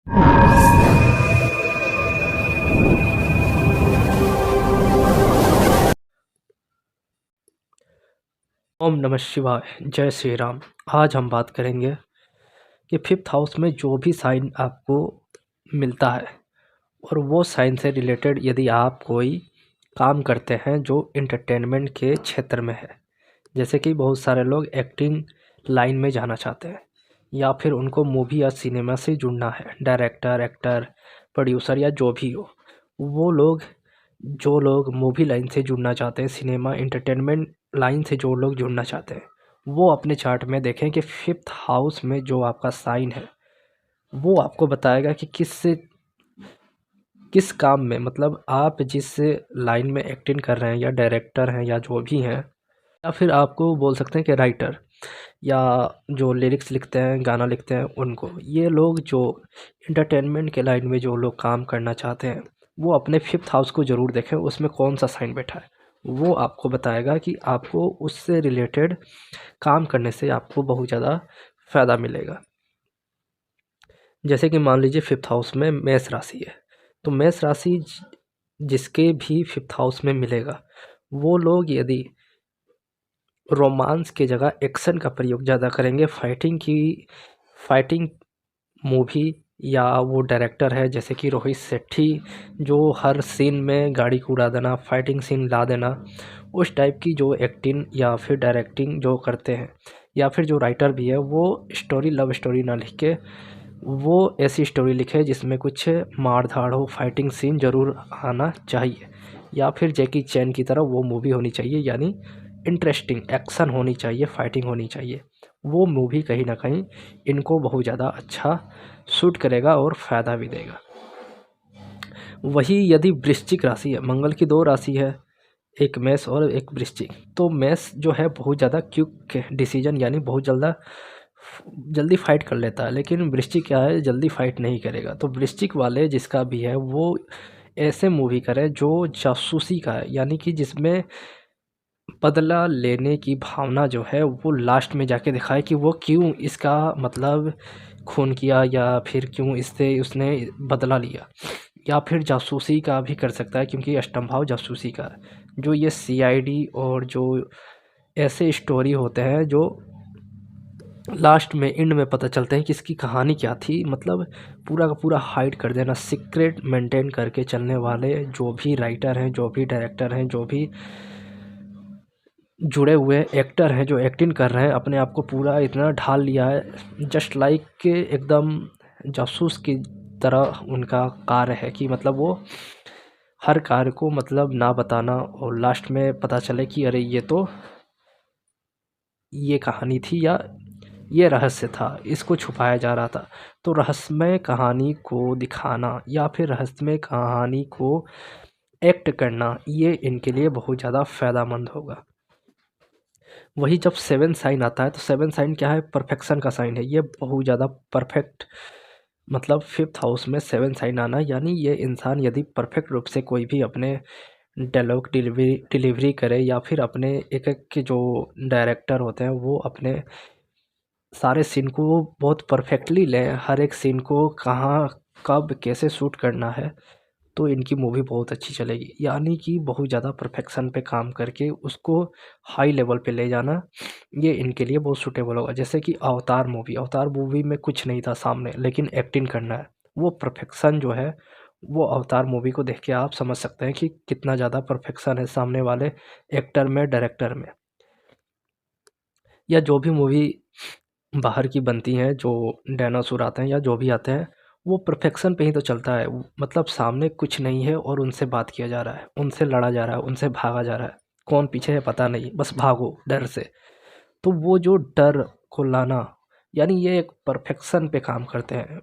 ओम नमः शिवाय। जय श्री राम। आज हम बात करेंगे कि फिफ्थ हाउस में जो भी साइन आपको मिलता है और वो साइन से रिलेटेड यदि आप कोई काम करते हैं जो इंटरटेनमेंट के क्षेत्र में है, जैसे कि बहुत सारे लोग एक्टिंग लाइन में जाना चाहते हैं या फिर उनको मूवी या सिनेमा से जुड़ना है, डायरेक्टर, एक्टर, प्रोड्यूसर या जो भी हो, वो लोग जो लोग मूवी लाइन से जुड़ना चाहते हैं, सिनेमा एंटरटेनमेंट लाइन से जो लोग जुड़ना चाहते हैं, वो अपने चार्ट में देखें कि फिफ्थ हाउस में जो आपका साइन है वो आपको बताएगा कि किस काम में, मतलब आप जिस लाइन में एक्टिंग कर रहे हैं या डायरेक्टर हैं या जो भी हैं, या फिर आपको बोल सकते हैं कि राइटर या जो लिरिक्स लिखते हैं, गाना लिखते हैं, उनको, ये लोग जो एंटरटेनमेंट के लाइन में जो लोग काम करना चाहते हैं वो अपने फिफ्थ हाउस को ज़रूर देखें, उसमें कौन सा साइन बैठा है। वो आपको बताएगा कि आपको उससे रिलेटेड काम करने से आपको बहुत ज़्यादा फ़ायदा मिलेगा। जैसे कि मान लीजिए फिफ्थ हाउस में मेष राशि है, तो मेष राशि जिसके भी फिफ्थ हाउस में मिलेगा, वो लोग यदि रोमांस की जगह एक्शन का प्रयोग ज़्यादा करेंगे, फाइटिंग मूवी, या वो डायरेक्टर है जैसे कि रोहित शेट्टी, जो हर सीन में गाड़ी को उड़ा देना, फाइटिंग सीन ला देना, उस टाइप की जो एक्टिंग या फिर डायरेक्टिंग जो करते हैं, या फिर जो राइटर भी है वो स्टोरी, लव स्टोरी ना लिख के वो ऐसी स्टोरी लिखे जिसमें कुछ मार धाड़ हो, फाइटिंग सीन ज़रूर आना चाहिए, या फिर जैकी चैन की तरह वो मूवी होनी चाहिए, यानी इंटरेस्टिंग एक्शन होनी चाहिए, फाइटिंग होनी चाहिए। वो मूवी कहीं ना कहीं इनको बहुत ज़्यादा अच्छा सूट करेगा और फ़ायदा भी देगा। वही यदि वृश्चिक राशि है, मंगल की दो राशि है, एक मेष और एक वृश्चिक, तो मेष जो है बहुत ज़्यादा क्विक डिसीजन, यानी बहुत जल्दी फाइट कर लेता है, लेकिन वृश्चिक क्या है, जल्दी फाइट नहीं करेगा। तो वृश्चिक वाले जिसका भी है वो ऐसे मूवी करे जो जासूसी का है, यानी कि जिसमें बदला लेने की भावना जो है वो लास्ट में जाके दिखाए कि वो क्यों इसका मतलब खून किया, या फिर क्यों इससे उसने बदला लिया, या फिर जासूसी का भी कर सकता है क्योंकि अष्टम भाव जासूसी का है। जो ये सीआईडी और जो ऐसे स्टोरी होते हैं जो लास्ट में, एंड में पता चलते हैं कि इसकी कहानी क्या थी, मतलब पूरा का पूरा हाइड कर देना, सीक्रेट मेंटेन करके चलने वाले जो भी राइटर हैं, जो भी डायरेक्टर हैं, जो भी जुड़े हुए एक्टर हैं, जो एक्टिंग कर रहे हैं, अपने आप को पूरा इतना ढाल लिया है, जस्ट लाइक एकदम जासूस की तरह उनका कार्य है कि मतलब वो हर कार्य को मतलब ना बताना, और लास्ट में पता चले कि अरे ये तो ये कहानी थी या ये रहस्य था, इसको छुपाया जा रहा था। तो रहस्यमय कहानी को दिखाना या फिर रहस्यमय कहानी को एक्ट करना, ये इनके लिए बहुत ज़्यादा फ़ायदेमंद होगा। वही जब सेवन साइन आता है, तो सेवन साइन क्या है, परफेक्शन का साइन है, ये बहुत ज़्यादा परफेक्ट, मतलब फिफ्थ हाउस में सेवन साइन आना, यानी ये इंसान यदि परफेक्ट रूप से कोई भी अपने डायलॉग डिलीवरी करे, या फिर अपने एक एक के जो डायरेक्टर होते हैं वो अपने सारे सीन को बहुत परफेक्टली लें, हर एक सीन को कहाँ कब कैसे शूट करना है, तो इनकी मूवी बहुत अच्छी चलेगी। यानी कि बहुत ज़्यादा परफेक्शन पे काम करके उसको हाई लेवल पे ले जाना, ये इनके लिए बहुत सूटेबल होगा। जैसे कि अवतार मूवी में कुछ नहीं था सामने, लेकिन एक्टिंग करना है, वो परफेक्शन जो है वो अवतार मूवी को देख के आप समझ सकते हैं कि कितना ज़्यादा परफेक्शन है सामने वाले एक्टर में, डायरेक्टर में। या जो भी मूवी बाहर की बनती हैं, जो डायनासोर आते हैं या जो भी आते हैं, वो परफेक्शन पे ही तो चलता है। मतलब सामने कुछ नहीं है और उनसे बात किया जा रहा है, उनसे लड़ा जा रहा है, उनसे भागा जा रहा है, कौन पीछे है पता नहीं, बस भागो डर से। तो वो जो डर को लाना, यानी ये एक परफेक्शन पे काम करते हैं।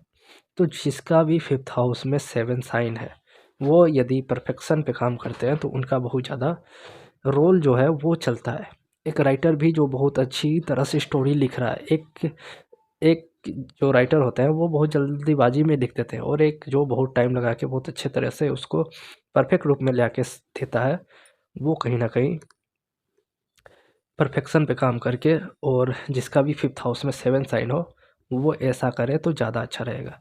तो जिसका भी फिफ्थ हाउस में सेवन साइन है, वो यदि परफेक्शन पे काम करते हैं तो उनका बहुत ज़्यादा रोल जो है वो चलता है। एक राइटर भी जो बहुत अच्छी तरह से स्टोरी लिख रहा है, एक एक जो राइटर होते हैं वो बहुत जल्दीबाजी में लिख देते हैं, और एक जो बहुत टाइम लगा के बहुत अच्छे तरह से उसको परफेक्ट रूप में ला के देता है, वो कहीं ना कहीं परफेक्शन पे काम करके, और जिसका भी फिफ्थ हाउस में सेवन साइन हो वो ऐसा करे तो ज़्यादा अच्छा रहेगा।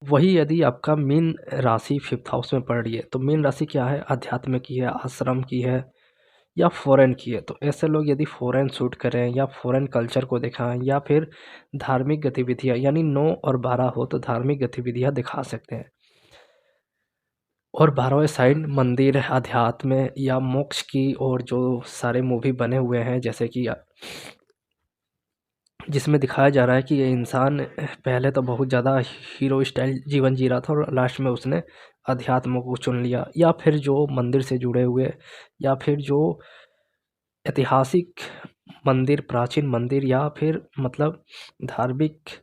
वही यदि आपका मीन राशि 5th हाउस में पड़ रही है, तो मीन राशि क्या है? अध्यात्म की है, आश्रम की है या फ़ॉरेन की है। तो ऐसे लोग यदि फ़ॉरेन शूट करें या फ़ॉरेन कल्चर को दिखाएँ या फिर धार्मिक गतिविधियाँ, यानी 9 और 12 हो तो धार्मिक गतिविधियाँ दिखा सकते हैं। और 12वें साइड मंदिर, अध्यात्म या मोक्ष की और जो सारे मूवी बने हुए हैं, जैसे कि जिसमें दिखाया जा रहा है कि ये इंसान पहले तो बहुत ज़्यादा हीरो स्टाइल जीवन जी रहा था और लास्ट में उसने अध्यात्म को चुन लिया, या फिर जो मंदिर से जुड़े हुए या फिर जो ऐतिहासिक मंदिर, प्राचीन मंदिर या फिर मतलब धार्मिक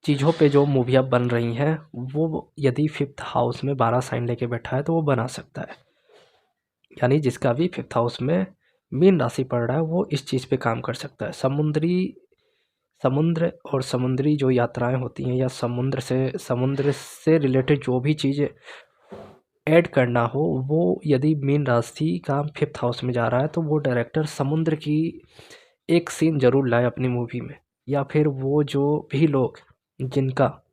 चीज़ों पे जो मूवियाँ बन रही हैं, वो यदि 5th हाउस में 12 साइन लेके बैठा है तो वो बना सकता है। यानी जिसका भी 5th हाउस में मीन राशि पड़ रहा है वो इस चीज़ पे काम कर सकता है। समुद्र और समुद्री जो यात्राएं होती हैं या समुद्र से रिलेटेड जो भी चीज़ें ऐड करना हो, वो यदि मीन राशि का 5th हाउस में जा रहा है तो वो डायरेक्टर समुद्र की एक सीन ज़रूर लाए अपनी मूवी में। या फिर वो जो भी लोग जिनका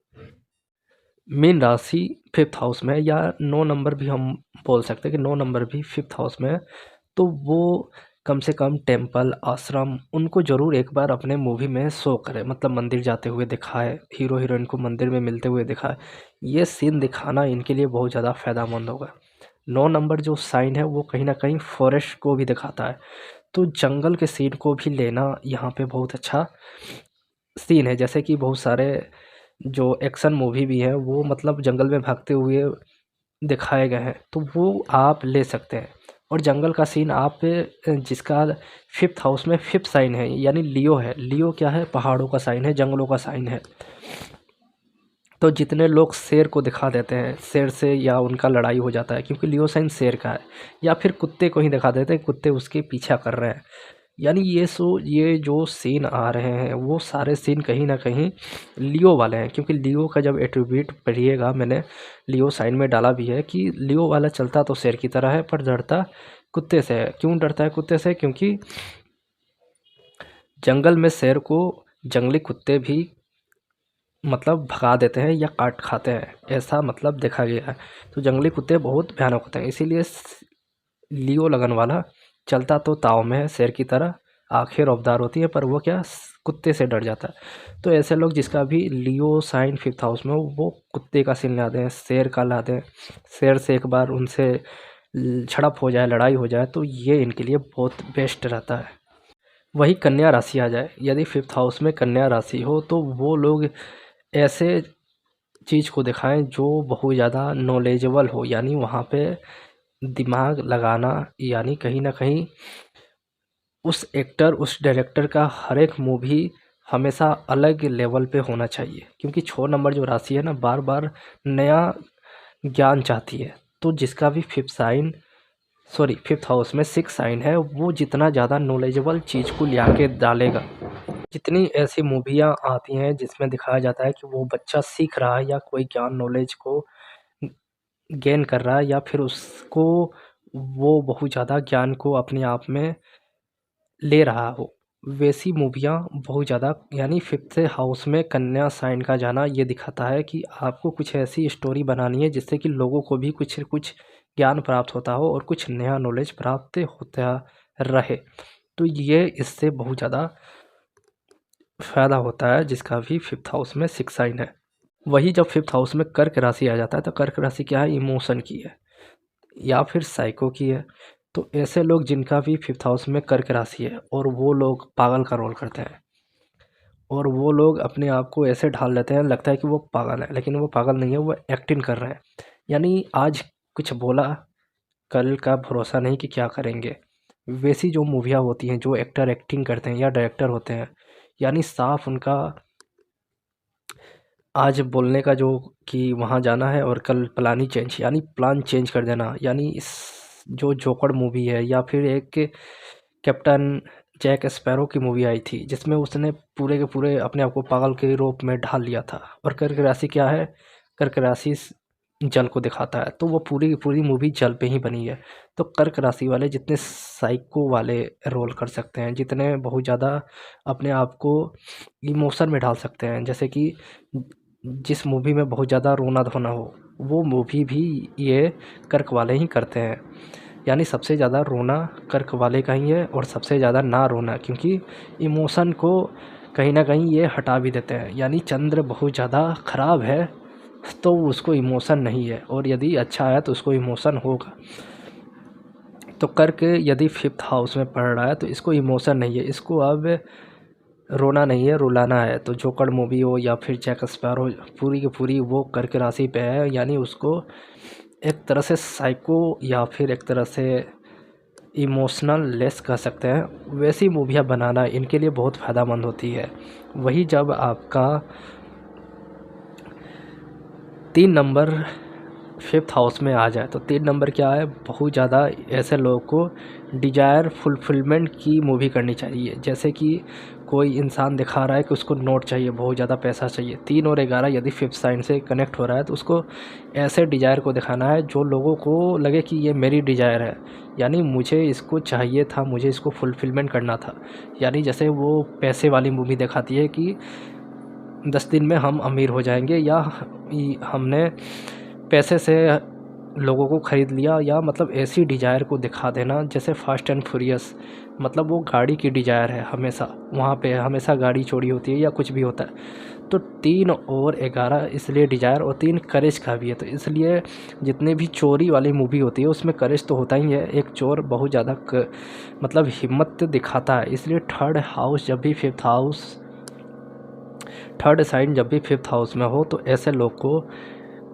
मीन राशि 5th हाउस में है, या 9 नंबर भी हम बोल सकते हैं कि 9 नंबर भी 5th हाउस में है, तो वो कम से कम टेम्पल, आश्रम उनको ज़रूर एक बार अपने मूवी में शो करे, मतलब मंदिर जाते हुए दिखाए, हीरो हीरोइन को मंदिर में मिलते हुए दिखाए। ये सीन दिखाना इनके लिए बहुत ज़्यादा फ़ायदेमंद होगा। 9 नंबर जो साइन है वो कहीं न कहीं फ़ॉरेस्ट को भी दिखाता है, तो जंगल के सीन को भी लेना यहाँ पे बहुत अच्छा सीन है। जैसे कि बहुत सारे जो एक्शन मूवी भी हैं वो मतलब जंगल में भागते हुए दिखाए गए हैं, तो वो आप ले सकते हैं। और जंगल का सीन आप जिसका 5th हाउस में 5th साइन है, यानी लियो है। लियो क्या है? पहाड़ों का साइन है, जंगलों का साइन है। तो जितने लोग शेर को दिखा देते हैं, शेर से या उनका लड़ाई हो जाता है क्योंकि लियो साइन शेर का है, या फिर कुत्ते को ही दिखा देते हैं, कुत्ते उसके पीछा कर रहे हैं। यानी ये जो सीन आ रहे हैं वो सारे सीन कहीं न कहीं लियो वाले हैं, क्योंकि लियो का जब एट्रीब्यूट पढ़िएगा, मैंने लियो साइन में डाला भी है कि लियो वाला चलता तो शेर की तरह है पर डरता कुत्ते से है। क्यों डरता है कुत्ते से? क्योंकि जंगल में शेर को जंगली कुत्ते भी मतलब भगा देते हैं या काट खाते हैं, ऐसा मतलब देखा गया है। तो जंगली कुत्ते बहुत भयानक होते हैं, इसीलिए लियो लगन वाला चलता तो ताव में है शेर की तरह, आंखें रौबदार होती है पर वो क्या कुत्ते से डर जाता है। तो ऐसे लोग जिसका भी लियो साइन 5th हाउस में हो वो कुत्ते का सीन ला दें, शेर का ला दें, शेर से एक बार उनसे झड़प हो जाए, लड़ाई हो जाए, तो ये इनके लिए बहुत बेस्ट रहता है। वही कन्या राशि आ जाए, यदि 5th हाउस में कन्या राशि हो तो वो लोग ऐसे चीज़ को दिखाएं जो बहुत ज़्यादा नॉलेजेबल हो, यानी वहाँ पे दिमाग लगाना, यानी कहीं न कहीं उस एक्टर, उस डायरेक्टर का हर एक मूवी हमेशा अलग लेवल पे होना चाहिए, क्योंकि 6 नंबर जो राशि है ना बार-बार नया ज्ञान चाहती है। तो जिसका भी 5th हाउस में 6 साइन है वो जितना ज़्यादा नॉलेजेबल चीज़ को ला के डालेगा, जितनी ऐसी मूवियाँ आती हैं जिसमें दिखाया जाता है कि वो बच्चा सीख रहा है या कोई ज्ञान नॉलेज को गेन कर रहा है, या फिर उसको वो बहुत ज़्यादा ज्ञान को अपने आप में ले रहा हो, वैसी मूवियाँ बहुत ज़्यादा, यानी 5th हाउस में कन्या साइन का जाना ये दिखाता है कि आपको कुछ ऐसी स्टोरी बनानी है जिससे कि लोगों को भी कुछ कुछ ज्ञान प्राप्त होता हो और कुछ नया नॉलेज प्राप्त होता रहे। तो ये इससे बहुत ज़्यादा फ़ायदा होता है जिसका भी 5th हाउस में 6 साइन है। वही जब 5th हाउस में कर्क राशि आ जाता है तो कर्क राशि क्या है? इमोशन की है या फिर साइको की है। तो ऐसे लोग जिनका भी 5th हाउस में कर्क राशि है और वो लोग पागल का रोल करते हैं, और वो लोग अपने आप को ऐसे ढाल लेते हैं लगता है कि वो पागल है, लेकिन वो पागल नहीं है, वो एक्टिंग कर रहे हैं। यानी आज कुछ बोला, कल का भरोसा नहीं कि क्या करेंगे। वैसी जो मूवियाँ होती हैं जो एक्टर एक्टिंग करते हैं या डायरेक्टर होते हैं, यानी साफ उनका आज बोलने का जो कि वहाँ जाना है और कल प्लान ही चेंज, यानी प्लान चेंज कर देना। यानी इस जो जोकर मूवी है या फिर एक कैप्टन जैक स्पैरो की मूवी आई थी जिसमें उसने पूरे के पूरे अपने आप को पागल के रूप में ढाल लिया था। और कर्क राशि क्या है? कर्क राशि जल को दिखाता है, तो वो पूरी की पूरी मूवी जल पे ही बनी है। तो कर्क राशि वाले जितने साइको वाले रोल कर सकते हैं, जितने बहुत ज़्यादा अपने आप को इमोशन में डाल सकते हैं, जैसे कि जिस मूवी में बहुत ज़्यादा रोना धोना हो, वो मूवी भी ये कर्क वाले ही करते हैं। यानी सबसे ज़्यादा रोना कर्क वाले का ही है और सबसे ज़्यादा ना रोना, क्योंकि इमोशन को कहीं ना कहीं ये हटा भी देते हैं। यानी चंद्र बहुत ज़्यादा ख़राब है तो उसको इमोशन नहीं है, और यदि अच्छा है तो उसको इमोशन होगा। तो कर्क यदि 5th हाउस में पढ़ रहा है तो इसको इमोशन नहीं है, इसको अब रोना नहीं है, रुलाना है। तो जोकर मूवी हो या फिर जैक स्पैरो, पूरी की पूरी वो कर्क राशि पे है। यानी उसको एक तरह से साइको या फिर एक तरह से इमोशनल लेस कह सकते हैं, वैसी मूवियाँ बनाना इनके लिए बहुत फ़ायदेमंद होती है। वही जब आपका 3 नंबर 5th हाउस में आ जाए, तो 3 नंबर क्या है, बहुत ज़्यादा ऐसे लोगों को डिज़ायर फुलफिलमेंट की मूवी करनी चाहिए। जैसे कि कोई इंसान दिखा रहा है कि उसको नोट चाहिए, बहुत ज़्यादा पैसा चाहिए। 3 और 11 यदि 5th साइन से कनेक्ट हो रहा है तो उसको ऐसे डिज़ायर को दिखाना है जो लोगों को लगे कि ये मेरी डिज़ायर है, यानी मुझे इसको चाहिए था, मुझे इसको फुलफिलमेंट करना था। यानी जैसे वो पैसे वाली मूवी दिखाती है कि 10 दिन में हम अमीर हो जाएंगे, या हमने पैसे से लोगों को ख़रीद लिया, या मतलब ऐसी डिज़ायर को दिखा देना। जैसे फास्ट एंड फ्यूरियस, मतलब वो गाड़ी की डिज़ायर है, हमेशा वहाँ पे हमेशा गाड़ी चोरी होती है या कुछ भी होता है। तो 3 और 11 इसलिए डिज़ायर, और 3 करेज का भी है। तो इसलिए जितने भी चोरी वाली मूवी होती है उसमें करेज तो होता ही है। एक चोर बहुत ज़्यादा मतलब हिम्मत दिखाता है। इसलिए थर्ड साइन जब भी 5th हाउस में हो तो ऐसे लोग को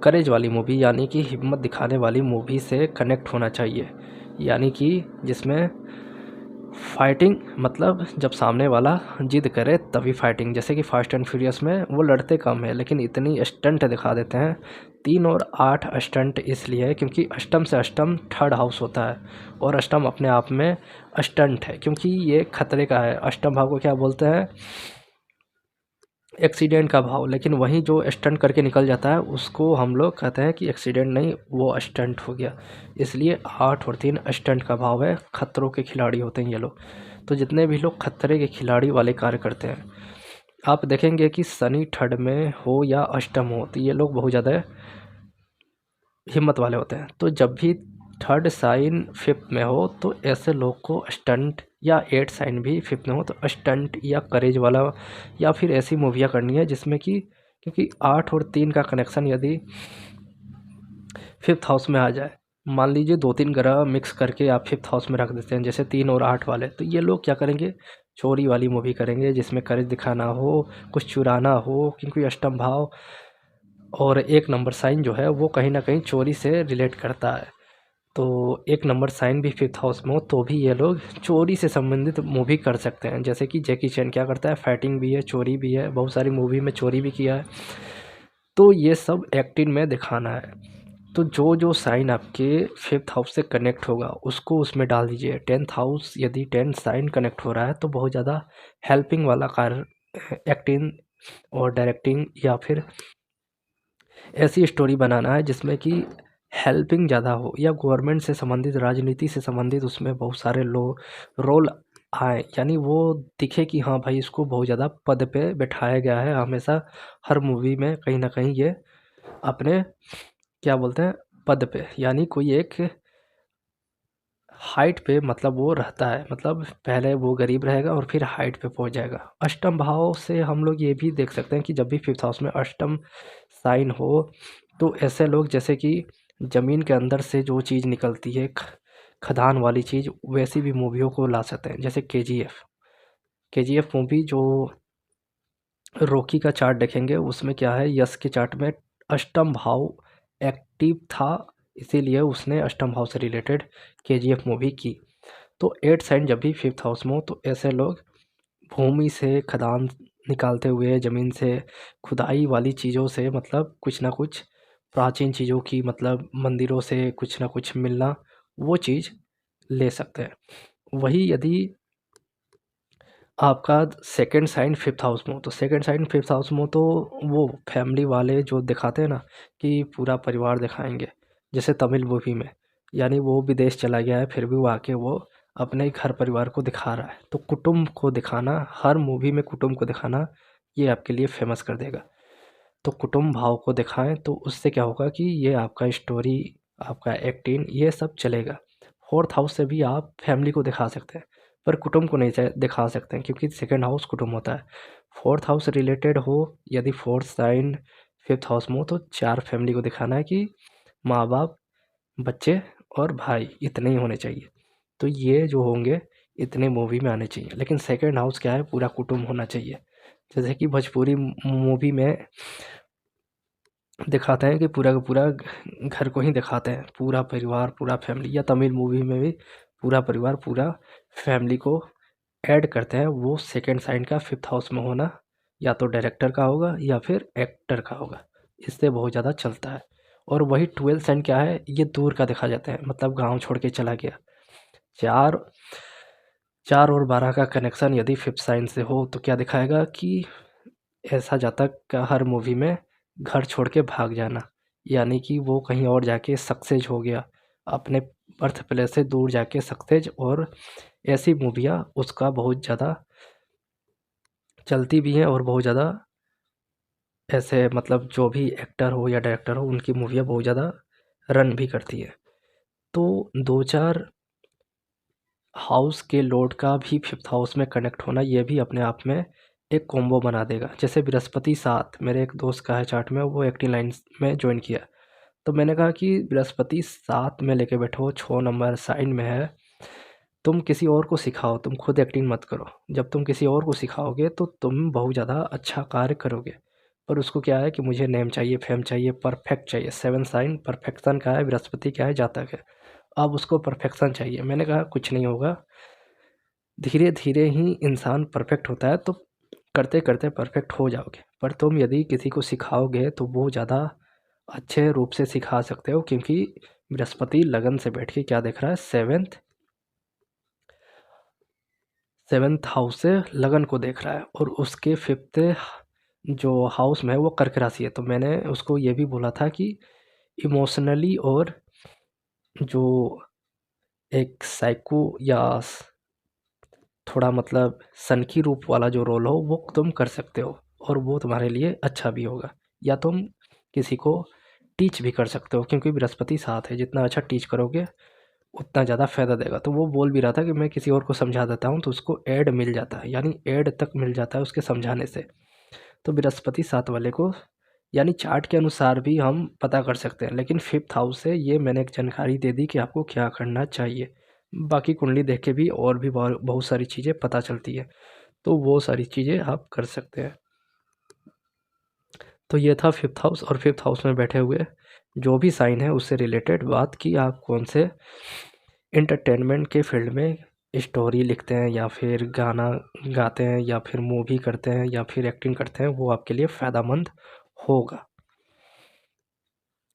करेज वाली मूवी, यानी कि हिम्मत दिखाने वाली मूवी से कनेक्ट होना चाहिए। यानी कि जिसमें फाइटिंग, मतलब जब सामने वाला जिद करे तभी फाइटिंग। जैसे कि फास्ट एंड फ्यूरियस में वो लड़ते कम है लेकिन इतनी स्टंट दिखा देते हैं। 3 और 8 स्टंट इसलिए है क्योंकि अष्टम से अष्टम 3rd हाउस होता है, और अष्टम अपने आप में स्टंट है, क्योंकि ये खतरे का है। अष्टम भाव को क्या बोलते हैं, एक्सीडेंट का भाव। लेकिन वहीं जो स्टंट करके निकल जाता है उसको हम लोग कहते हैं कि एक्सीडेंट नहीं, वो स्टंट हो गया। इसलिए 8 और 3 स्टंट का भाव है, खतरों के खिलाड़ी होते हैं ये लोग। तो जितने भी लोग खतरे के खिलाड़ी वाले कार्य करते हैं, आप देखेंगे कि शनि 3rd में हो या अष्टम हो तो ये लोग बहुत ज़्यादा हिम्मत वाले होते हैं। तो जब भी 3rd साइन 5th में हो तो ऐसे लोग को स्टंट, या 8 साइन भी 5th में हो तो स्टंट या करेज वाला, या फिर ऐसी मूवियाँ करनी है जिसमें कि, क्योंकि 8 और 3 का कनेक्शन यदि 5th हाउस में आ जाए, मान लीजिए 2-3 ग्रह मिक्स करके आप 5th हाउस में रख देते हैं, जैसे 3 और 8 वाले, तो ये लोग क्या करेंगे, चोरी वाली मूवी करेंगे जिसमें करेज दिखाना हो, कुछ चुराना हो। क्योंकि अष्टम भाव और 1 नंबर साइन जो है वो कहीं ना कहीं चोरी से रिलेट करता है। तो 1 नंबर साइन भी 5th हाउस में हो तो भी ये लोग चोरी से संबंधित मूवी कर सकते हैं। जैसे कि जैकी चैन क्या करता है, फाइटिंग भी है, चोरी भी है, बहुत सारी मूवी में चोरी भी किया है। तो ये सब एक्टिंग में दिखाना है। तो जो जो साइन आपके 5th हाउस से कनेक्ट होगा उसको उसमें डाल दीजिए। 10th हाउस यदि 10 साइन कनेक्ट हो रहा है तो बहुत ज़्यादा हेल्पिंग वाला कार्य, एक्टिंग और डायरेक्टिंग, या फिर ऐसी स्टोरी बनाना है जिसमें कि हेल्पिंग ज़्यादा हो, या गवर्नमेंट से संबंधित, राजनीति से संबंधित उसमें बहुत सारे रोल आए। यानी वो दिखे कि हाँ भाई इसको बहुत ज़्यादा पद पे बैठाया गया है। हमेशा हर मूवी में कहीं ना कहीं ये अपने क्या बोलते हैं पद पे, यानी कोई एक हाइट पे, मतलब वो रहता है, मतलब पहले वो गरीब रहेगा और फिर हाइट पे पहुंच जाएगा। अष्टम भाव से हम लोग ये भी देख सकते हैं कि जब भी 5th हाउस में अष्टम साइन हो तो ऐसे लोग, जैसे कि ज़मीन के अंदर से जो चीज़ निकलती है, खदान वाली चीज़, वैसी भी मूवियों को ला सकते हैं। जैसे केजीएफ मूवी जो रॉकी का चार्ट देखेंगे उसमें क्या है, यश के चार्ट में अष्टम भाव एक्टिव था, इसीलिए उसने अष्टम भाव से रिलेटेड केजीएफ मूवी की। तो 8 साइन जब भी 5th हाउस में हो तो ऐसे लोग भूमि से खदान निकालते हुए, ज़मीन से खुदाई वाली चीज़ों से, मतलब कुछ ना कुछ प्राचीन चीज़ों की, मतलब मंदिरों से कुछ ना कुछ मिलना, वो चीज़ ले सकते हैं। वही यदि आपका सेकंड साइन 5th हाउस में हो, तो सेकंड साइन 5th हाउस में हो तो वो फैमिली वाले जो दिखाते हैं ना कि पूरा परिवार दिखाएंगे, जैसे तमिल मूवी में, यानी वो विदेश चला गया है फिर भी वो आके वो अपने घर परिवार को दिखा रहा है। तो कुटुंब को दिखाना, हर मूवी में कुटुंब को दिखाना, ये आपके लिए फेमस कर देगा। तो कुटुंब भाव को दिखाएं, तो उससे क्या होगा कि ये आपका स्टोरी, आपका एक्टिंग, ये सब चलेगा। फोर्थ हाउस से भी आप फैमिली को दिखा सकते हैं, पर कुटुंब को नहीं दिखा सकते हैं, क्योंकि सेकंड हाउस कुटुंब होता है। फोर्थ हाउस रिलेटेड हो, यदि फोर्थ साइन फिफ्थ हाउस में हो, तो 4 फैमिली को दिखाना है कि माँ बाप, बच्चे और भाई इतने ही होने चाहिए। तो ये जो होंगे इतने मूवी में आने चाहिए। लेकिन सेकंड हाउस क्या है, पूरा कुटुंब होना चाहिए। जैसे कि भोजपुरी मूवी में दिखाते हैं कि पूरा का पूरा घर को ही दिखाते हैं, पूरा परिवार, पूरा फैमिली। या तमिल मूवी में भी पूरा परिवार, पूरा फैमिली को ऐड करते हैं। वो सेकंड साइन का फिफ्थ हाउस में होना या तो डायरेक्टर का होगा या फिर एक्टर का होगा, इससे बहुत ज़्यादा चलता है। और वही 12 साइन क्या है, ये दूर का दिखा जाता है, मतलब गांव छोड़ के चला गया। 4 और 12 का कनेक्शन यदि फिफ्थ साइन से हो तो क्या दिखाएगा कि ऐसा जातक का हर मूवी में घर छोड़ के भाग जाना, यानी कि वो कहीं और जाके सक्सेस हो गया, अपने बर्थ प्लेस से दूर जाके सक्सेस। और ऐसी मूवियाँ उसका बहुत ज़्यादा चलती भी हैं, और बहुत ज़्यादा ऐसे मतलब जो भी एक्टर हो या डायरेक्टर हो, उनकी मूवियाँ बहुत ज़्यादा रन भी करती है। तो 2-4 हाउस के लॉर्ड का भी फिफ्थ हाउस में कनेक्ट होना, ये भी अपने आप में एक कॉम्बो बना देगा। जैसे बृहस्पति 7, मेरे एक दोस्त का है चार्ट में, वो एक्टिंग लाइन में ज्वाइन किया। तो मैंने कहा कि बृहस्पति 7 में लेके बैठो, 6 नंबर साइन में है, तुम किसी और को सिखाओ, तुम खुद एक्टिंग मत करो। जब तुम किसी और को सिखाओगे तो तुम बहुत ज़्यादा अच्छा कार्य करोगे। पर उसको क्या है कि मुझे नेम चाहिए, फेम चाहिए, परफेक्ट चाहिए। 7 साइन परफेक्शन का है, बृहस्पति क्या है, जातक है। अब उसको परफेक्शन चाहिए। मैंने कहा कुछ नहीं होगा, धीरे धीरे ही इंसान परफेक्ट होता है, तो करते करते परफेक्ट हो जाओगे। पर तुम यदि किसी को सिखाओगे तो वो ज़्यादा अच्छे रूप से सिखा सकते हो, क्योंकि बृहस्पति लगन से बैठ के क्या देख रहा है, सेवेंथ हाउस से लगन को देख रहा है, और उसके फिफ्थ जो हाउस में है वो कर्क राशि है। तो मैंने उसको ये भी बोला था कि इमोशनली और जो एक साइको या थोड़ा मतलब सनकी रूप वाला जो रोल हो, वो तुम कर सकते हो, और वो तुम्हारे लिए अच्छा भी होगा। या तुम किसी को टीच भी कर सकते हो, क्योंकि बृहस्पति साथ है, जितना अच्छा टीच करोगे उतना ज़्यादा फ़ायदा देगा। तो वो बोल भी रहा था कि मैं किसी और को समझा देता हूँ, तो उसको ऐड मिल जाता है, यानी ऐड तक मिल जाता है उसके समझाने से। तो बृहस्पति 7 वाले को यानी चार्ट के अनुसार भी हम पता कर सकते हैं, लेकिन फिफ्थ हाउस से ये मैंने एक जानकारी दे दी कि आपको क्या करना चाहिए। बाकी कुंडली देख के भी और भी बहुत सारी चीज़ें पता चलती है, तो वो सारी चीज़ें आप कर सकते हैं। तो ये था फिफ्थ हाउस, और फिफ्थ हाउस में बैठे हुए जो भी साइन है उससे रिलेटेड बात की, आप कौन से एंटरटेनमेंट के फील्ड में स्टोरी लिखते हैं, या फिर गाना गाते हैं, या फिर मूवी करते हैं, या फिर एक्टिंग करते हैं, वो आपके लिए फ़ायदेमंद होगा।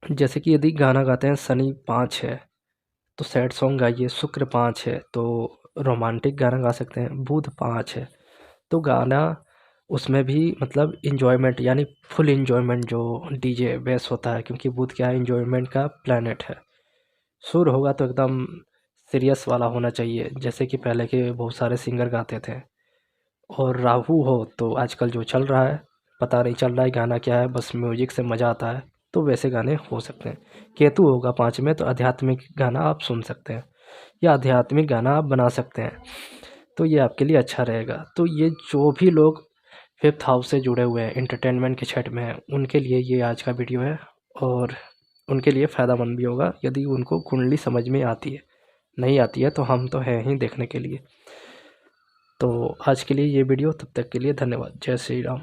जैसे कि यदि गाना गाते हैं, शनि 5 है तो सैड सॉन्ग गाइए, शुक्र 5 है तो रोमांटिक गाना गा सकते हैं, बुध 5 है तो गाना उसमें भी मतलब इन्जॉयमेंट, यानी फुल इन्जॉयमेंट जो डीजे बेस होता है, क्योंकि बुध क्या है, इन्जॉयमेंट का प्लैनेट है। सुर होगा तो एकदम सीरियस वाला होना चाहिए, जैसे कि पहले के बहुत सारे सिंगर गाते थे। और राहु हो तो आजकल जो चल रहा है, पता नहीं चल रहा है गाना क्या है, बस म्यूजिक से मज़ा आता है, तो वैसे गाने हो सकते हैं। केतु होगा 5 में तो आध्यात्मिक गाना आप सुन सकते हैं, या आध्यात्मिक गाना आप बना सकते हैं, तो ये आपके लिए अच्छा रहेगा। तो ये जो भी लोग फिफ्थ हाउस से जुड़े हुए हैं, एंटरटेनमेंट के क्षेत्र में हैं, उनके लिए ये आज का वीडियो है, और उनके लिए फ़ायदेमंद भी होगा यदि उनको कुंडली समझ में आती है। नहीं आती है तो हम तो हैं ही देखने के लिए। तो आज के लिए ये वीडियो, तब तक के लिए धन्यवाद। जय श्री राम।